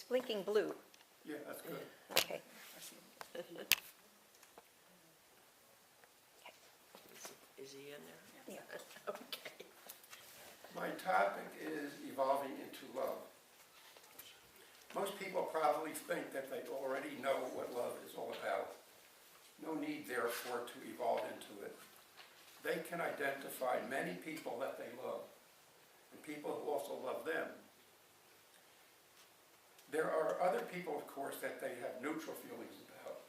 blinking blue. Yeah, that's good. Okay. Is he in there? Yeah. Okay. My topic is evolving into love. Most people probably think that they already know what love is all about. No need, therefore, to evolve into it. They can identify many people that they love, and people who also love them. There are other people, of course, that they have neutral feelings about.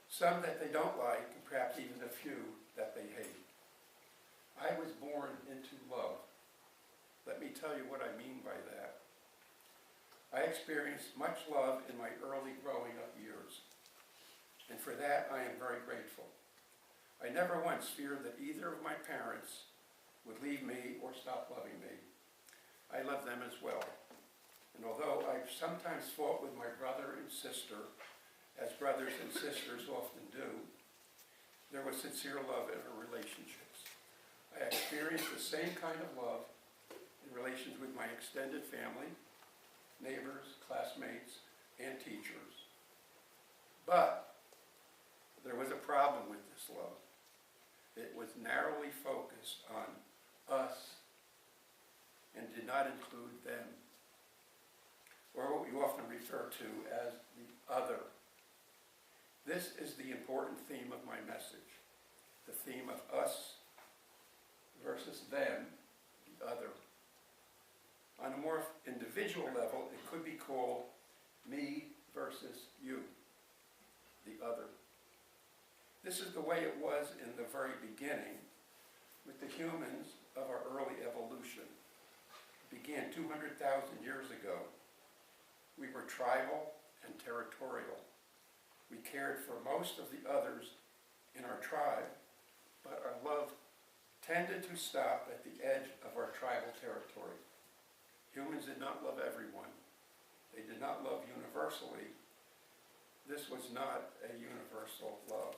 Some that they don't like, and perhaps even a few that they hate. I was born into love. Let me tell you what I mean by that. I experienced much love in my early growing up years, and for that I am very grateful. I never once feared that either of my parents would leave me or stop loving me. I love them as well. And although I've sometimes fought with my brother and sister, as brothers and sisters often do, there was sincere love in our relationships. I experienced the same kind of love in relations with my extended family, neighbors, classmates, and teachers. But there was a problem with this love. It was narrowly focused on us and did not include them, or what we often refer to as the other. This is the important theme of my message, the theme of us versus them, the other. On a more individual level, it could be called me versus you, the other. This is the way it was in the very beginning with the humans of our early evolution. It began 200,000 years ago. We were tribal and territorial. We cared for most of the others in our tribe, but our love tended to stop at the edge of our tribal territory. Humans did not love everyone. They did not love universally. This was not a universal love.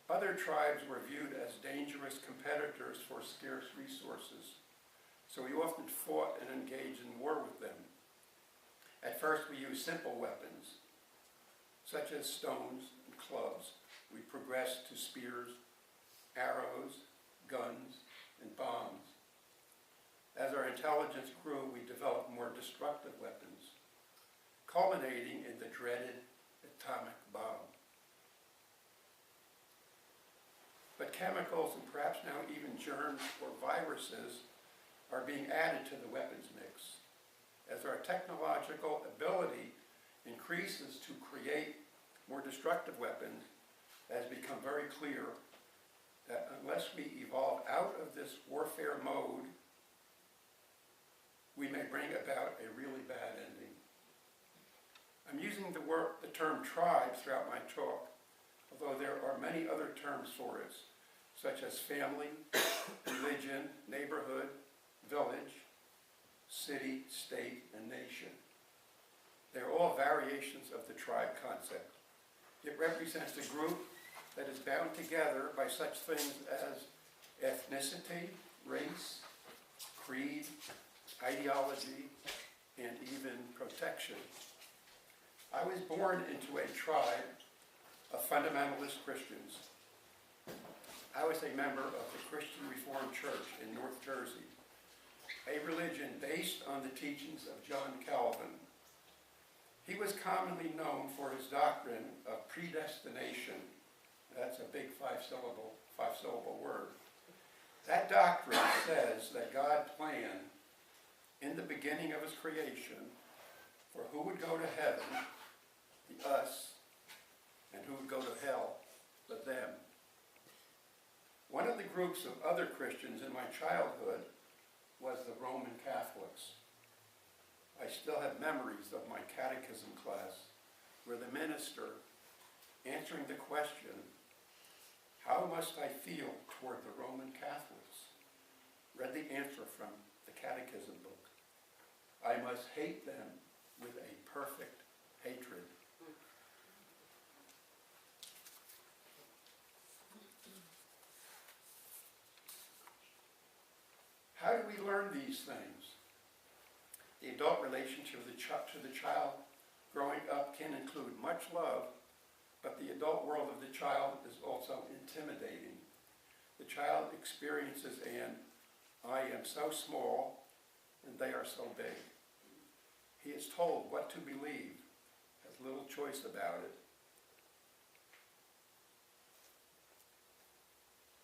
Other tribes were viewed as dangerous competitors for scarce resources, so we often fought and engaged in war with them. At first we used simple weapons, such as stones and clubs. We progressed to spears, arrows, guns, and bombs. As our intelligence grew, we developed more destructive weapons, culminating in the dreaded atomic bomb. But chemicals, and perhaps now even germs or viruses, are being added to the weapons mix. As our technological ability increases to create more destructive weapons, it has become very clear that unless we evolve out of this warfare mode, we may bring about a really bad ending. I'm using the term tribe throughout my talk, although there are many other terms for it, such as family, religion, neighborhood, village, city, state, and nation. They're all variations of the tribe concept. It represents a group that is bound together by such things as ethnicity, race, creed, ideology, and even protection. I was born into a tribe of fundamentalist Christians. I was a member of the Christian Reformed Church in North Jersey, a religion based on the teachings of John Calvin. He was commonly known for his doctrine of predestination. That's a big five-syllable word. That doctrine says that God planned in the beginning of his creation for who would go to heaven, the us, and who would go to hell, the them. One of the groups of other Christians in my childhood was the Roman Catholics. I still have memories of my catechism class where the minister, answering the question, "How must I feel toward the Roman Catholics?" read the answer from the catechism book. "I must hate them with a perfect hatred." How do we learn these things? The adult relationship to the child growing up can include much love, but the adult world of the child is also intimidating. The child experiences an "I am so small and they are so big." He is told what to believe, has little choice about it.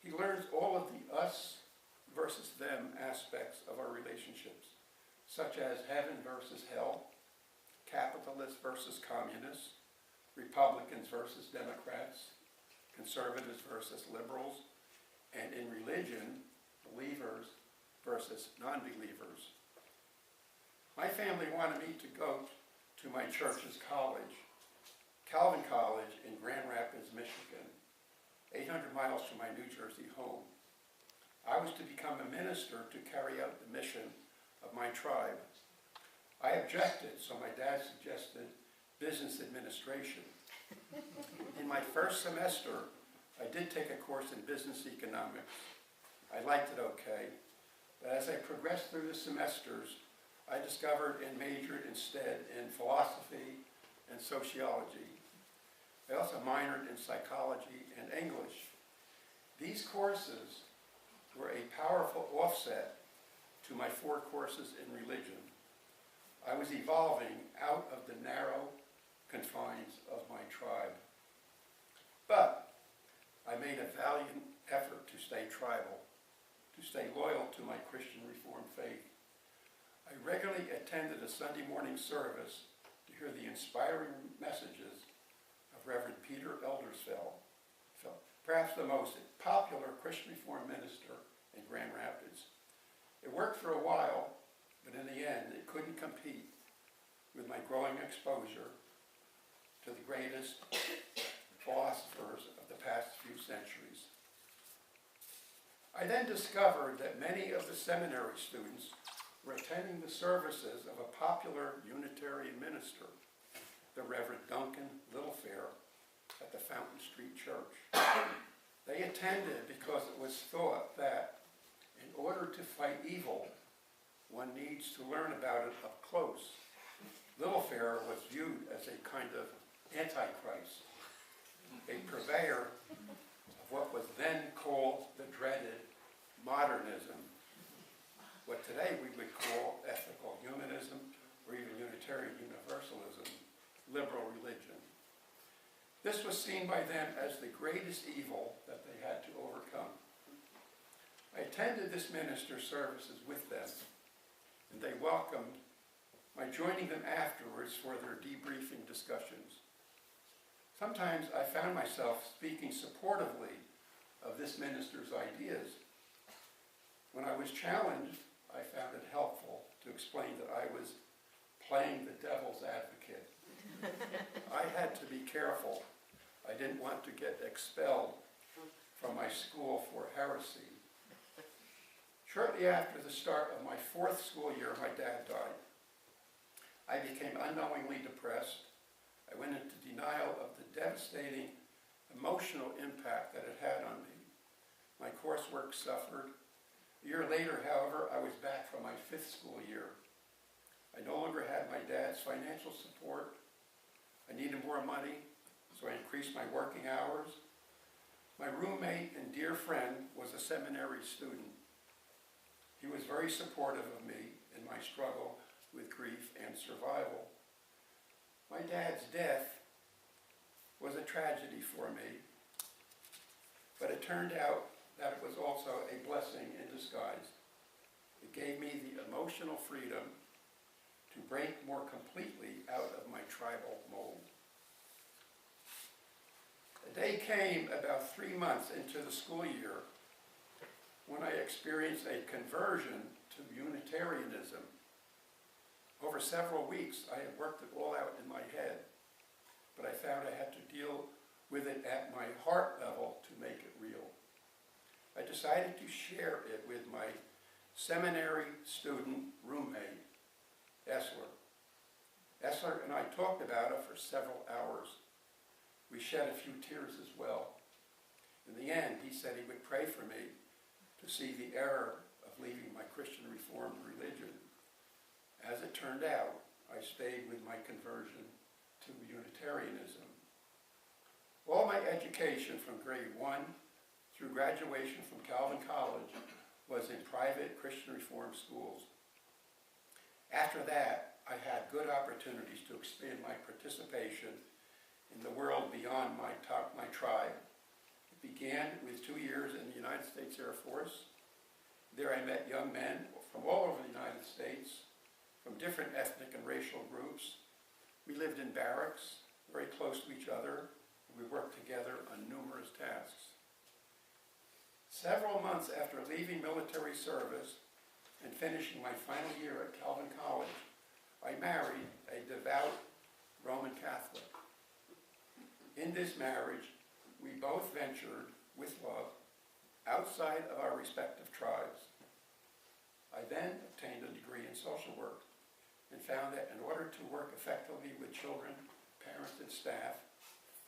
He learns all of the us versus them aspects of our relationships, such as heaven versus hell, capitalists versus communists, Republicans versus Democrats, conservatives versus liberals, and in religion, believers versus non-believers. My family wanted me to go to my church's college, Calvin College in Grand Rapids, Michigan, 800 miles from my New Jersey home. I was to become a minister to carry out the mission of my tribe. I objected, so my dad suggested business administration. In my first semester, I did take a course in business economics. I liked it okay, but as I progressed through the semesters, I discovered and majored instead in philosophy and sociology. I also minored in psychology and English. These courses were a powerful offset to my 4 courses in religion. I was evolving out of the narrow confines of my tribe. But I made a valiant effort to stay tribal, to stay loyal to my Christian Reformed faith. I regularly attended a Sunday morning service to hear the inspiring messages of Reverend Peter Eldersfeld, perhaps the most popular Christian Reformed minister in Grand Rapids. It worked for a while, but in the end, it couldn't compete with my growing exposure to the greatest philosophers of the past few centuries. I then discovered that many of the seminary students were attending the services of a popular Unitarian minister, the Reverend Duncan Littlefair, at the Fountain Street Church. They attended because it was thought that in order to fight evil, one needs to learn about it up close. Littlefair was viewed as a kind of antichrist, a purveyor of what was then called the dreaded modernism, what today we would call ethical humanism or even Unitarian Universalism, liberal religion. This was seen by them as the greatest evil that they had to overcome. I attended this minister's services with them, and they welcomed my joining them afterwards for their debriefing discussions. Sometimes I found myself speaking supportively of this minister's ideas. When I was challenged, I found it helpful to explain that I was playing the devil's advocate. I had to be careful. I didn't want to get expelled from my school for heresy. Shortly after the start of my 4th school year, my dad died. I became unknowingly depressed. I went into denial of the devastating emotional impact that it had on me. My coursework suffered. A year later, however, I was back from my 5th school year. I no longer had my dad's financial support. I needed more money, so I increased my working hours. My roommate and dear friend was a seminary student. He was very supportive of me in my struggle with grief and survival. My dad's death was a tragedy for me, but it turned out that it was also a blessing in disguise. It gave me the emotional freedom to break more completely out of my tribal mold. A day came about 3 months into the school year when I experienced a conversion to Unitarianism. Over several weeks, I had worked it all out in my head, but I found I had to deal with it at my heart level to make it real. I decided to share it with my seminary student roommate, Essler. Essler and I talked about it for several hours. We shed a few tears as well. In the end, he said he would pray for me to see the error of leaving my Christian Reformed religion. As it turned out, I stayed with my conversion to Unitarianism. All my education from grade 1 through graduation from Calvin College was in private Christian Reformed schools. After that, I had good opportunities to expand my participation in the world beyond my tribe. It began with 2 years in the United States Air Force. There I met young men from all over the United States, from different ethnic and racial groups. We lived in barracks, very close to each other. We worked together on numerous tasks. Several months after leaving military service and finishing my final year at Calvin College, I married a devout Roman Catholic. In this marriage, we both ventured with love outside of our respective tribes. I then obtained a degree in social work and found that in order to work effectively with children, parents, and staff,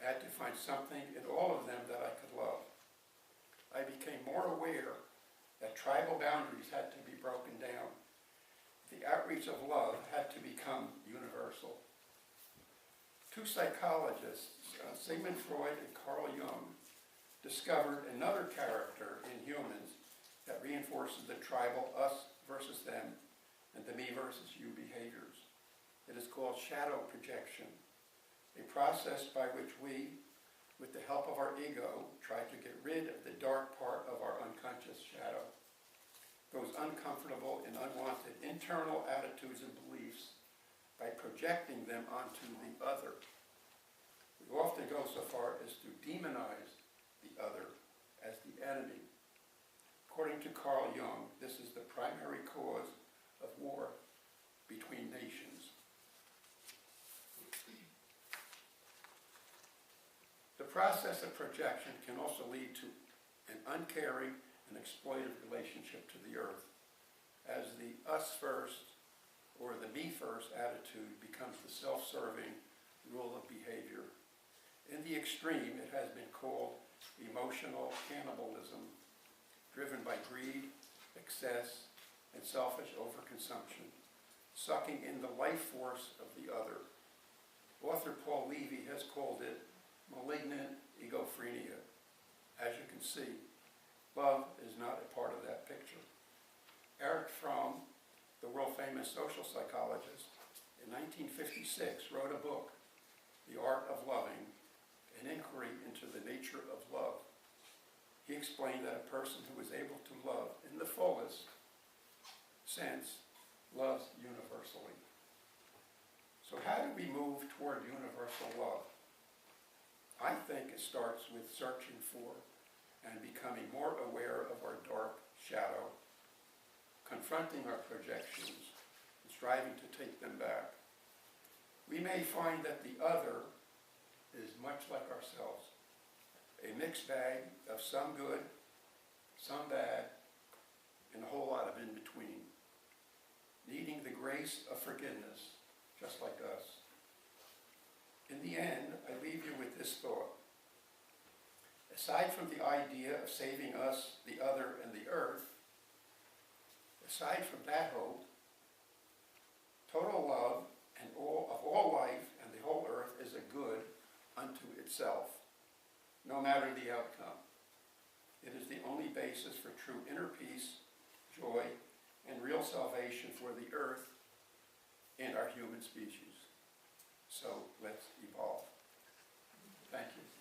I had to find something in all of them that I could love. I became more aware that tribal boundaries had to be broken down. The outreach of love had to become universal. Two psychologists, Sigmund Freud and Carl Jung, discovered another character in humans that reinforces the tribal us versus them and the me versus you behaviors. It is called shadow projection, a process by which we, with the help of our ego, try to get rid of the dark part of our unconscious shadow, those uncomfortable and unwanted internal attitudes and beliefs, by projecting them onto the other. We often go so far as to demonize the other as the enemy. According to Carl Jung, this is the primary cause of war between nations. The process of projection can also lead to an uncaring and exploitive relationship to the earth, as the us first or the me first attitude becomes the self-serving rule of behavior. In the extreme, it has been called emotional cannibalism, driven by greed, excess, and selfish overconsumption, sucking in the life force of the other. Author Paul Levy has called it malignant egophrenia. As you can see, love is not a part of that picture. Erich Fromm, the world-famous social psychologist, in 1956 wrote a book, The Art of Loving, an inquiry into the nature of love. He explained that a person who is able to love in the fullest sense loves universally. So how do we move toward universal love? I think it starts with searching for and becoming more aware of our dark shadow, confronting our projections, and striving to take them back. We may find that the other is much like ourselves, a mixed bag of some good, some bad, and a whole lot of in between, needing the grace of forgiveness, just like us. In the end, I leave you with this thought. Aside from the idea of saving us, the other, and the earth, aside from that hope, total love and of all life and the whole earth is a good unto itself, no matter the outcome. It is the only basis for true inner peace, joy, and real salvation for the earth and our human species. So let's evolve. Thank you.